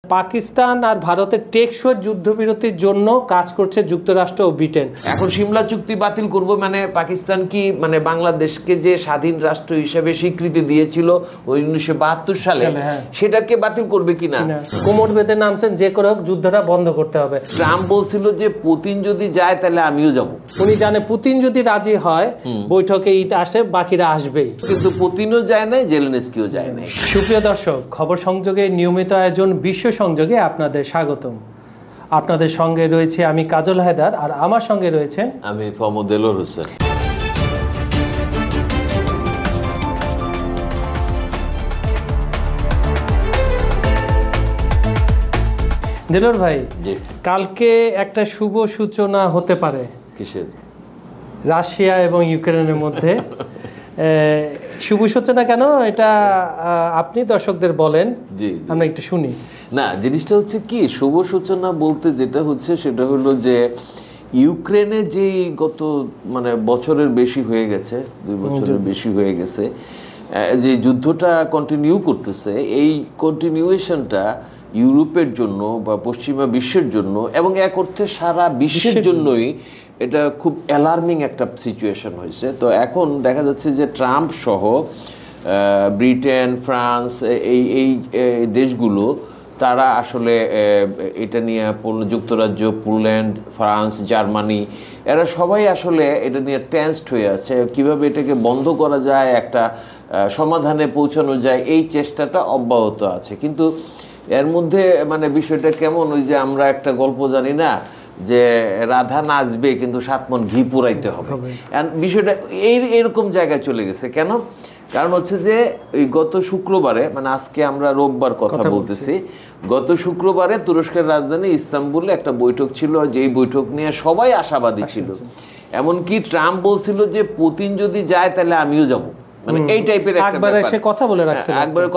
পাকিস্তান আর ভারতের টেকসই যুদ্ধবিরতির জন্য কাজ করছে যুক্তরাষ্ট্র ও ব্রিটেন। এখন সিমলা চুক্তি বাতিল করব মানে পাকিস্তান কি মানে বাংলাদেশকে যে স্বাধীন রাষ্ট্র হিসেবে স্বীকৃতি দিয়েছিল ওই 1972 সালে সেটাকে বাতিল করবে কিনা কোমর বেঁধে নামছেন, যে করে হোক যুদ্ধটা বন্ধ করতে হবে। ট্রাম্প বলছিল যে পুতিন যদি যায় তাহলে আমিও যাব। উনি জানে পুতিন যদি রাজি হয় বৈঠকে আসে, বাকিরা আসবেই। কিন্তু পুতিনও যায় নাই, জেলেনস্কিও যায় নাই। সুপ্রিয় দর্শক, খবর সংযোগে নিয়মিত আয়োজন বিশ্ব সংযোগে আপনাদের স্বাগতম। আপনাদের সঙ্গে রয়েছে আমি কাজল হায়দার, আর আমার সঙ্গে রয়েছেন আমি ফহমদ দেলোয়ার হোসেন। দেলোয়ার ভাই, কালকে একটা শুভ সূচনা হতে পারে। কিসের? রাশিয়া এবং ইউক্রেনের মধ্যে। শুভ সূচনা কেন, এটা আপনি দর্শকদের বলেন, আমরা একটু শুনি। না, জিনিসটা হচ্ছে কি, শুভ সূচনা বলতে যেটা হচ্ছে সেটা হলো যে ইউক্রেনে যেই গত মানে বছরের বেশি হয়ে গেছে, 2 বছরের বেশি হয়ে গেছে, যে যুদ্ধটা কন্টিনিউ করতেছে, এই কন্টিনিউয়েশনটা ইউরোপের জন্য বা পশ্চিমা বিশ্বের জন্য এবং এক অর্থে সারা বিশ্বের জন্যই এটা খুব অ্যালার্মিং একটা সিচুয়েশন হয়েছে। তো এখন দেখা যাচ্ছে যে ট্রাম্প সহ ব্রিটেন, ফ্রান্স, এই দেশগুলো তারা আসলে এটা নিয়ে যুক্তরাজ্য, পোল্যান্ড, ফ্রান্স, জার্মানি, এরা সবাই আসলে এটা নিয়ে টেন্সড হয়ে আছে। কিভাবে এটাকে বন্ধ করা যায়, একটা সমাধানে পৌঁছানো যায়, এই চেষ্টাটা অব্যাহত আছে। কিন্তু এর মধ্যে মানে বিষয়টা কেমন, ওই যে আমরা একটা গল্প জানি না যে রাধা নাচবে কিন্তু 7 মণ ঘি পুরাইতে হবে, বিষয়টা এইরকম জায়গায় চলে গেছে। কেন? কারণ হচ্ছে যে ওই গত শুক্রবারে, মানে আজকে আমরা রোববার কথা বলতেছি, গত শুক্রবারে তুরস্কের রাজধানী ইস্তাম্বুলে একটা বৈঠক ছিল, যেই বৈঠক নিয়ে সবাই আশাবাদী ছিল। এমনকি ট্রাম্প বলছিল যে পুতিন যদি যায় তাহলে আমিও যাব, মানে এই টাইপের একবারে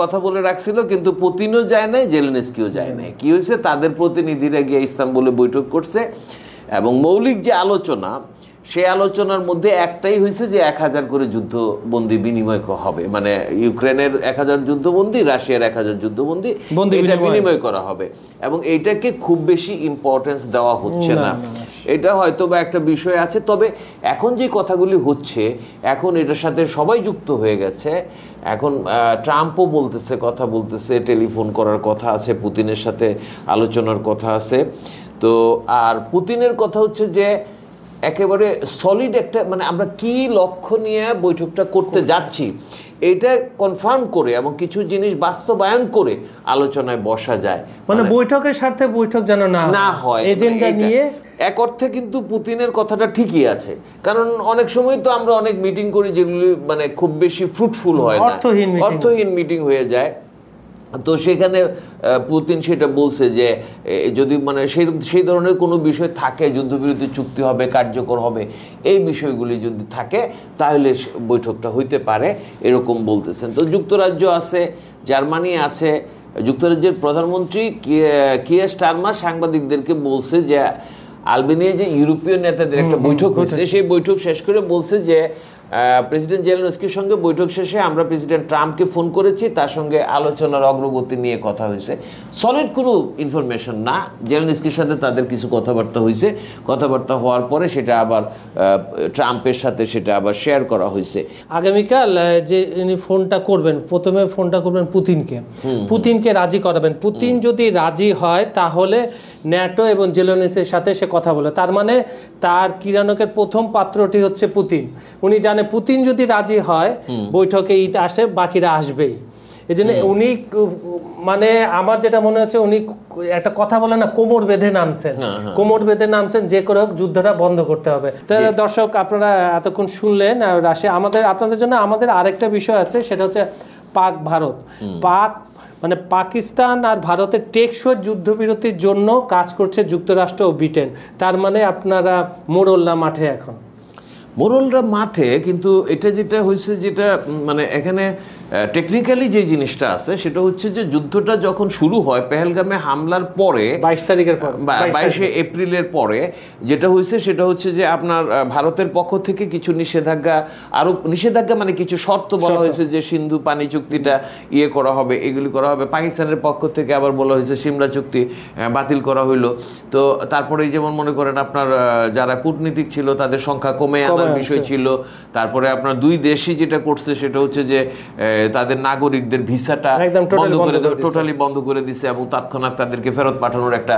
কথা বলে রাখছিল। কিন্তু পুতিনও যায় নাই, জেলেনস্কিও যায় নাই। কি হয়েছে, তাদের প্রতিনিধিরা গিয়ে ইস্তাম্বুলে বৈঠক করছে এবং মৌলিক যে আলোচনা, সেই আলোচনার মধ্যে একটাই হয়েছে যে 1000 করে যুদ্ধবন্দী বিনিময় হবে, মানে ইউক্রেনের 1000 যুদ্ধবন্দী, রাশিয়ার 1000 যুদ্ধবন্দী এটা বিনিময় করা হবে। এবং এইটাকে খুব বেশি ইম্পর্টেন্স দেওয়া হচ্ছে না। এটা হয়তো বা একটা বিষয় আছে, তবে এখন যে কথাগুলি হচ্ছে, এখন এটার সাথে সবাই যুক্ত হয়ে গেছে। এখন ট্রাম্পও কথা বলতেছে, টেলিফোন করার কথা আছে, পুতিনের সাথে আলোচনার কথা আছে। তো আর পুতিনের কথা হচ্ছে যে একেবারে সলিড একটা, মানে আমরা কি লক্ষ্য নিয়ে বৈঠকটা করতে যাচ্ছি এটা কনফার্ম করে এবং কিছু জিনিস বাস্তবায়ন করে আলোচনায় বসা যায়, মানে বৈঠকের স্বার্থে বৈঠক যেন না হয় এজেন্ডা নিয়ে। এক অর্থে কিন্তু পুতিনের কথাটা ঠিকই আছে, কারণ অনেক সময় তো আমরা অনেক মিটিং করি যেগুলি মানে খুব বেশি ফ্রুটফুল হয় না, অর্থহীন মিটিং হয়ে যায়। তো সেখানে পুতিন সেটা বলছে যে যদি মানে সেই ধরনের কোনো বিষয় থাকে, যুদ্ধবিরতি চুক্তি হবে, কার্যকর হবে, এই বিষয়গুলি যদি থাকে তাহলে বৈঠকটা হইতে পারে, এরকম বলতেছেন। তো যুক্তরাজ্য আছে, জার্মানি আছে। যুক্তরাজ্যের প্রধানমন্ত্রী কিয়ার স্টারমার সাংবাদিকদেরকে বলছে যে আলবেনিয়ায় যে ইউরোপীয় নেতাদের একটা বৈঠক হয়েছে, সেই বৈঠক শেষ করে বলছে যে প্রেসিডেন্ট জেলেনস্কির সঙ্গে বৈঠক শেষে আমরা প্রেসিডেন্ট ট্রাম্পকে ফোন করেছি, তার সঙ্গে আলোচনার অগ্রগতি নিয়ে কথা হয়েছে। সলিড কোনো ইনফরমেশন না, জেলেনস্কির সাথে তাদের কিছু কথাবার্তা হয়েছে, কথাবার্তা হওয়ার পরে সেটা আবার ট্রাম্পের সাথে সেটা আবার শেয়ার করা হয়েছে। আগামীকাল যে ফোনটা করবেন, প্রথমে ফোনটা করবেন পুতিনকে রাজি করাবেন। পুতিন যদি রাজি হয় তাহলে ন্যাটো এবং জেলেনস্কির সাথে সে কথা বলে, তার মানে তার কিরানকের প্রথম পাত্রটি হচ্ছে পুতিন। উনি জানে পুতিন যদি রাজি হয় বৈঠকে আসে, বাকিরা আসবেই। এই জন্য উনি মানে আমার যেটা মনে হচ্ছে, উনি একটা কথা বলে না, কোমর বেঁধে নামছেন, যে করে হোক যুদ্ধটা বন্ধ করতে হবে। তো দর্শক, আপনারা এতক্ষণ শুনলেন রাশিয়া। আপনাদের জন্য আমাদের আরেকটা বিষয় আছে, সেটা হচ্ছে পাক ভারত। মানে পাকিস্তান আর ভারতের টেকসই যুদ্ধবিরতির জন্য কাজ করছে যুক্তরাষ্ট্র ও ব্রিটেন। তার মানে আপনারা মোড়ল্লা মাঠে, এখন মোড়লরা মাঠে। কিন্তু এটা যেটা হয়েছে, যেটা মানে এখানে টেকনিক্যালি যে জিনিসটা আছে সেটা হচ্ছে যে যুদ্ধটা যখন শুরু হয় পেহেলগামে হামলার পরে 22 তারিখের পর 22 এপ্রিলের পরে যেটা হয়েছে সেটা হচ্ছে যে আপনার ভারতের পক্ষ থেকে কিছু নিষেধাজ্ঞা, আরো নিষেধাজ্ঞা মানে কিছু শর্ত বলা হয়েছে যে সিন্ধু পানি চুক্তিটা করা হবে, এগুলি করা হবে। পাকিস্তানের পক্ষ থেকে আবার বলা হয়েছে সিমলা চুক্তি বাতিল করা হইলো। তো তারপরে যেমন মনে করেন আপনার যারা কূটনীতিক ছিল তাদের সংখ্যা কমে আনার বিষয় ছিল। তারপরে আপনার দুই দেশই যেটা করছে সেটা হচ্ছে যে তাদের নাগরিকদের ভিসাটা টোটালি বন্ধ করে দিছে এবং তৎক্ষণাৎ তাদেরকে ফেরত পাঠানোর একটা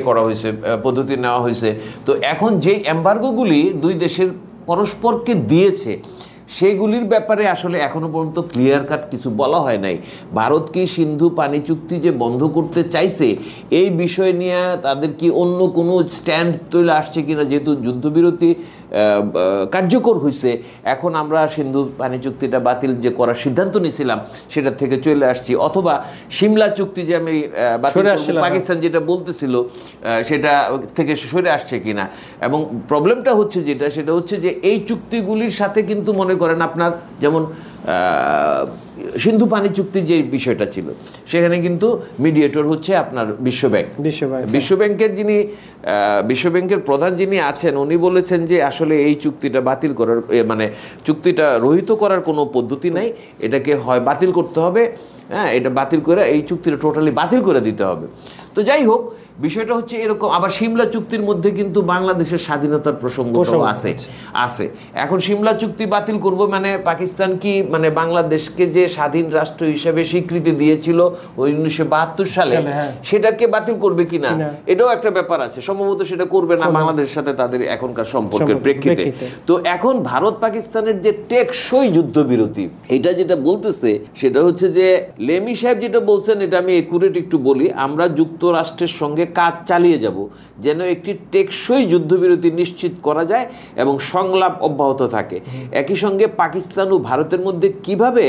করা হয়েছে, পদ্ধতি নেওয়া হয়েছে। তো এখন যে এমবার্গোগুলি দুই দেশের পরস্পরকে দিয়েছে সেগুলির ব্যাপারে আসলে এখনো পর্যন্ত ক্লিয়ার কাট কিছু বলা হয় নাই। ভারত কি সিন্ধু পানি চুক্তি যে বন্ধ করতে চাইছে এই বিষয় নিয়ে তাদের কি অন্য কোনো স্ট্যান্ড তৈরি আসছে কিনা, যেহেতু যুদ্ধবিরতি কার্যকর হয়েছে, এখন আমরা সিন্ধু পানি চুক্তিটা বাতিল যে করার সিদ্ধান্ত নিয়েছিলাম সেটা থেকে চলে আসছি, অথবা সিমলা চুক্তি যে আমি পাকিস্তান যেটা বলতেছিল সেটা থেকে সরে আসছে কিনা। এবং প্রবলেমটা হচ্ছে যেটা সেটা হচ্ছে যে এই চুক্তিগুলির সাথে কিন্তু মনে করেন আপনার যেমন সিন্ধু পানি চুক্তির যে বিষয়টা ছিল সেখানে কিন্তু মিডিয়েটর হচ্ছে আপনার বিশ্বব্যাংকের যিনি বিশ্বব্যাংকের প্রধান যিনি আছেন উনি বলেছেন যে আসলে এই চুক্তিটা বাতিল করার মানে চুক্তিটা রহিত করার কোনো পদ্ধতি নাই, এটাকে হয় বাতিল করতে হবে, হ্যাঁ এটা বাতিল করে এই চুক্তিটা টোটালি বাতিল করে দিতে হবে। তো যাই হোক বিষয়টা হচ্ছে এরকম। আবার সিমলা চুক্তির মধ্যে কিন্তু বাংলাদেশের স্বাধীনতার প্রসঙ্গ আছে। এখন সিমলা চুক্তি বাতিল করব মানে পাকিস্তান কি মানে বাংলাদেশকে যে স্বাধীন রাষ্ট্র হিসেবে স্বীকৃতি দিয়েছিল ওই 1972 সালে সেটাকে বাতিল করবে কিনা এটাও একটা ব্যাপার আছে। সম্ভবত সেটা করবে না বাংলাদেশের সাথে তাদের এখনকার সম্পর্কের প্রেক্ষিতে। তো এখন ভারত পাকিস্তানের যে টেকসই যুদ্ধবিরতি এটা যেটা বলতেছে সেটা হচ্ছে যে লেমি সাহেব যেটা বলছেন এটা আমি একুরেট একটু বলি, আমরা যুক্তরাষ্ট্রের সঙ্গে কাজ চালিয়ে যাব যেন একটি টেকসই যুদ্ধবিরতি নিশ্চিত করা যায় এবং সংলাপ অব্যাহত থাকে। একই সঙ্গে পাকিস্তান ও ভারতের মধ্যে কিভাবে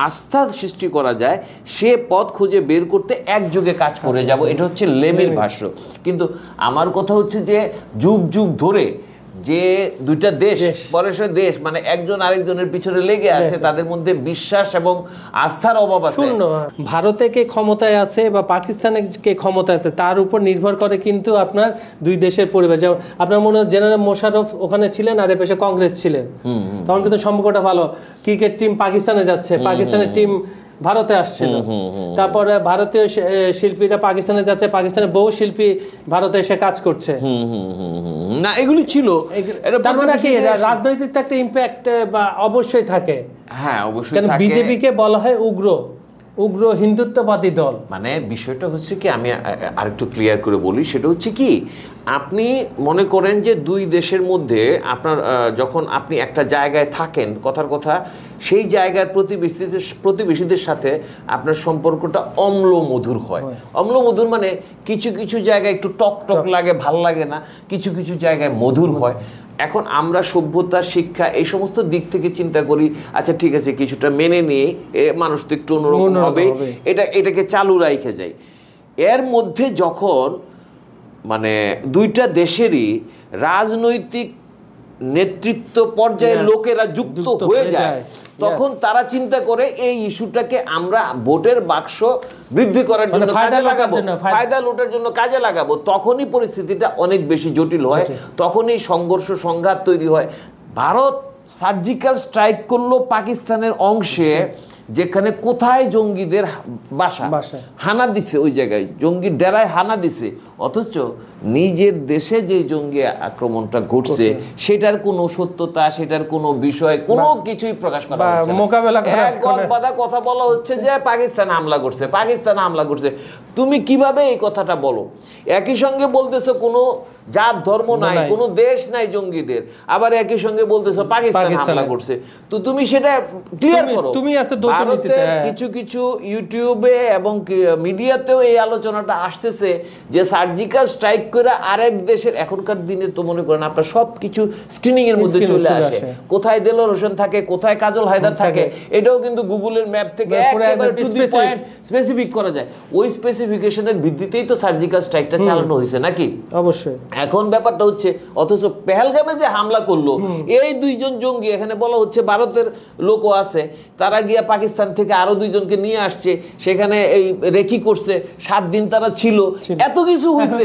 আস্থা সৃষ্টি করা যায় সে পথ খুঁজে বের করতে একযোগে কাজ করে যাব, এটা হচ্ছে লেমির ভাষ্য। কিন্তু আমার কথা হচ্ছে যে যুগ যুগ ধরে যে দুইটা দেশ মানে একজন আরেকজনের পিছনে লেগে আছে, তাদের মধ্যে বিশ্বাস এবং আস্থার অভাব আছে। ভারতে কে ক্ষমতায় আছে বা পাকিস্তানে কে ক্ষমতায় আছে তার উপর নির্ভর করে কিন্তু আপনার দুই দেশের পরিবেশ। যেমন আপনার মনে হয় জেনারেল মোশাররফ ওখানে ছিলেন আর এপাশে কংগ্রেস ছিলেন, তখন কিন্তু সম্পর্কটা ভালো। ক্রিকেট টিম পাকিস্তানে যাচ্ছে, পাকিস্তানের টিম ভারতে আসছিল, তারপরে ভারতীয় শিল্পীরা পাকিস্তানে যাচ্ছে, পাকিস্তানের বহু শিল্পী ভারতে এসে কাজ করছে। না এগুলি ছিল, তার মানে কি রাজনৈতিক একটা ইম্প্যাক্ট বা অবশ্যই থাকে। হ্যাঁ অবশ্যই থাকে। বিজেপিকে বলা হয় উগ্র হিন্দুত্ববাদী দল। মানে বিষয়টা হচ্ছে কি আমি আরেকটু ক্লিয়ার করে বলি, সেটা হচ্ছে কি আপনি মনে করেন যে দুই দেশের মধ্যে আপনার যখন আপনি একটা জায়গায় থাকেন, কথার কথা সেই জায়গার প্রতিবেশীদের সাথে আপনার সম্পর্কটা অম্ল মধুর হয়। অম্ল মধুর মানে কিছু কিছু জায়গায় একটু টক টক লাগে, ভাল লাগে না, কিছু কিছু জায়গায় মধুর হয়। এখন আমরা সভ্যতা শিক্ষা এই সমস্ত দিক থেকে চিন্তা করি, আচ্ছা ঠিক আছে কিছুটা মেনে নিয়ে মানুষ তো একটু অন্যরকম হবে, এটাকে চালু রাখে যায়। এর মধ্যে যখন মানে দুইটা দেশেরই রাজনৈতিক নেতৃত্ব পর্যায়ের লোকেরা যুক্ত হয়ে যায় তখন তারা চিন্তা করে এই ইস্যুটাকে আমরা ভোটের বাক্স বৃদ্ধি করার জন্য কাজে লাগাবো, ফায়দা লুটার জন্য কাজে লাগাবো। তখনই পরিস্থিতিটা অনেক বেশি জটিল হয়, তখনই সংঘর্ষ সংঘাত তৈরি হয়। ভারত সার্জিক্যাল স্ট্রাইক করলো পাকিস্তানের অংশে, যেখানে কোথায় জঙ্গিদের বাসা, হানা দিছে, ওই জায়গায় জঙ্গি ডেরায় হানা দিছে, অথচ নিজের দেশে যে জঙ্গি আক্রমণটা ঘটছে সেটার কোনো সত্যতা, সেটার কোনো বিষয় কোনো কিছুই প্রকাশ করা হচ্ছে না। মোকাবেলা করার কথা বলা হচ্ছে যে পাকিস্তান হামলা করছে। তুমি কিভাবে এই কথাটা বলো? একই সঙ্গে বলতেছো কোনো জাত ধর্ম নাই, কোনো দেশ নাই জঙ্গিদের, আবার একই সঙ্গে বলতেছো পাকিস্তান হামলা করছে। তো তুমি সেটা ক্লিয়ার করো। তুমি ভারতের কিছু কিছু ইউটিউবে এবং মিডিয়াতেও এই আলোচনাটা আসতেছে যে সার্জিক্যাল স্ট্রাইক করে আরেক দেশের, এখনকার দিনে তো মনে করেন আপনার সবকিছু স্ক্রিনিং এর মধ্যে চলে আসে, কোথায় দেলোয়ার হোসেন থাকে, কোথায় কাজল হায়দার থাকে, এটাও কিন্তু গুগলের ম্যাপ থেকে একেবারে টু দি পয়েন্ট স্পেসিফিক করা যায়। ওই স্পেসিফিকেশনের ভিত্তিতেই তো সার্জিক্যাল স্ট্রাইকটা চালানো হয়েছে নাকি? অবশ্যই। এখন ব্যাপারটা হচ্ছে অথচ পেহেলগামে যে হামলা করলো এই 2 জন জঙ্গি, এখানে বলা হচ্ছে ভারতের লোকও আছে, তারা গিয়া পাকিস্তান থেকে আরো 2 জনকে নিয়ে আসছে, সেখানে এই রেকি করছে, 7 দিন তারা ছিল, এত কিছু হয়েছে।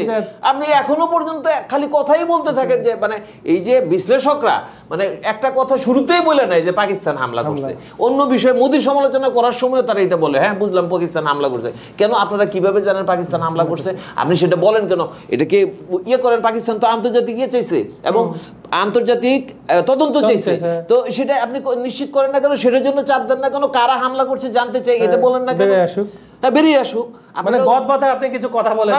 আপনি এখনো পর্যন্ত খালি কথাই বলতে থাকেন যে মানে এই যে বিশ্লেষকরা মানে একটা কথা শুরুতেই বলে নাই যে পাকিস্তান হামলা করছে, অন্য বিষয়ে মোদী সমালোচনা করার সময় তারা এটা বলে হ্যাঁ বুঝলাম পাকিস্তান হামলা করছে। কেন আপনারা কিভাবে জানেন পাকিস্তান হামলা করছে? আপনি সেটা বলেন কেন? এটাকে ইয়ে করেন, পাকিস্তান তো আন্তর্জাতিক ইয়ে চাইছে এবং আন্তর্জাতিক তদন্ত চাইছে, তো সেটা আপনি নিশ্চিত করেন না কেন? সেটার জন্য চাপ দেন না কেন? কারা হামলা করছে জানতে চাই, এটা বলেন না কেন? বেরিয়ে আসুক। মানে গদবাধা আপনি কিছু কথা বলেন,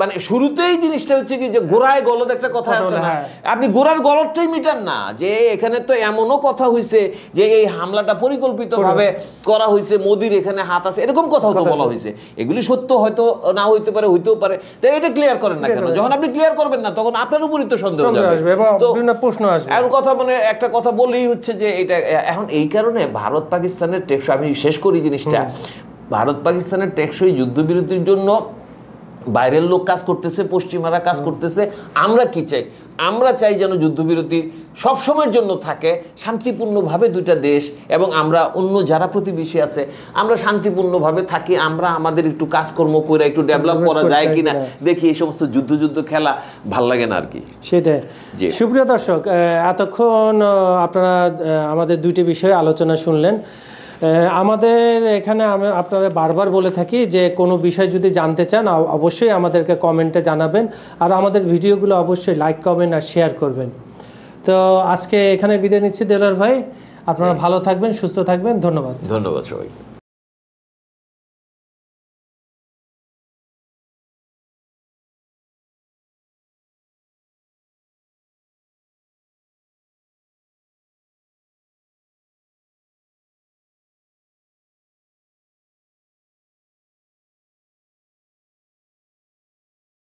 মানে শুরুতেই জিনিসটা হচ্ছে কি যে গোড়ায় গলদ একটা কথা আছে না, আপনি গোড়ার গলদটাই মিটান না। যে এখানে তো এমনও কথা হইছে যে এই হামলাটা পরিকল্পিতভাবে করা হয়েছে, মোদির এখানে হাত আছে, এরকম কথাও তো বলা হয়েছে। এগুলি সত্য হয়তো না হইতে পারে, হইতেও পারে, তাই এটা ক্লিয়ার করেন না কেন? যখন আপনি ক্লিয়ার করবেন না তখন আপনার উপরই তো সন্দেহ আসবে, তো প্রশ্ন আসবে। এখন কথা মানে একটা কথা বলেই হচ্ছে যে এটা এখন এই কারণে ভারত পাকিস্তানের টেকসই, আমি শেষ করি জিনিসটা, ভারত পাকিস্তানের টেকসই যুদ্ধবিরতির জন্য বাইরের লোক কাজ করতেছে, পশ্চিমারা কাজ করতেছে। আমরা কি চাই? আমরা চাই যেন যুদ্ধবিরতি সবসময়ের জন্য থাকে, শান্তিপূর্ণভাবে 2টা দেশ এবং আমরা অন্য যারা প্রতিবেশী আছে আমরা শান্তিপূর্ণভাবে থাকি, আমরা আমাদের একটু কাজকর্ম করে একটু ডেভেলপ করা যায় কিনা দেখি। এই সমস্ত যুদ্ধ খেলা ভাল লাগে না আর কি। সেটাই। সুপ্রিয় দর্শক, এতক্ষণ আপনারা আমাদের 2টি বিষয়ে আলোচনা শুনলেন। আমাদের এখানে আমি আপনাদের বারবার বলে থাকি যে কোনো বিষয় যদি জানতে চান অবশ্যই আমাদেরকে কমেন্টে জানাবেন, আর আমাদের ভিডিওগুলো অবশ্যই লাইক, কমেন্ট আর শেয়ার করবেন। তো আজকে এখানে বিদায় নিচ্ছি দেলোয়ার ভাই, আপনারা ভালো থাকবেন, সুস্থ থাকবেন। ধন্যবাদ। ধন্যবাদ সবাইকে।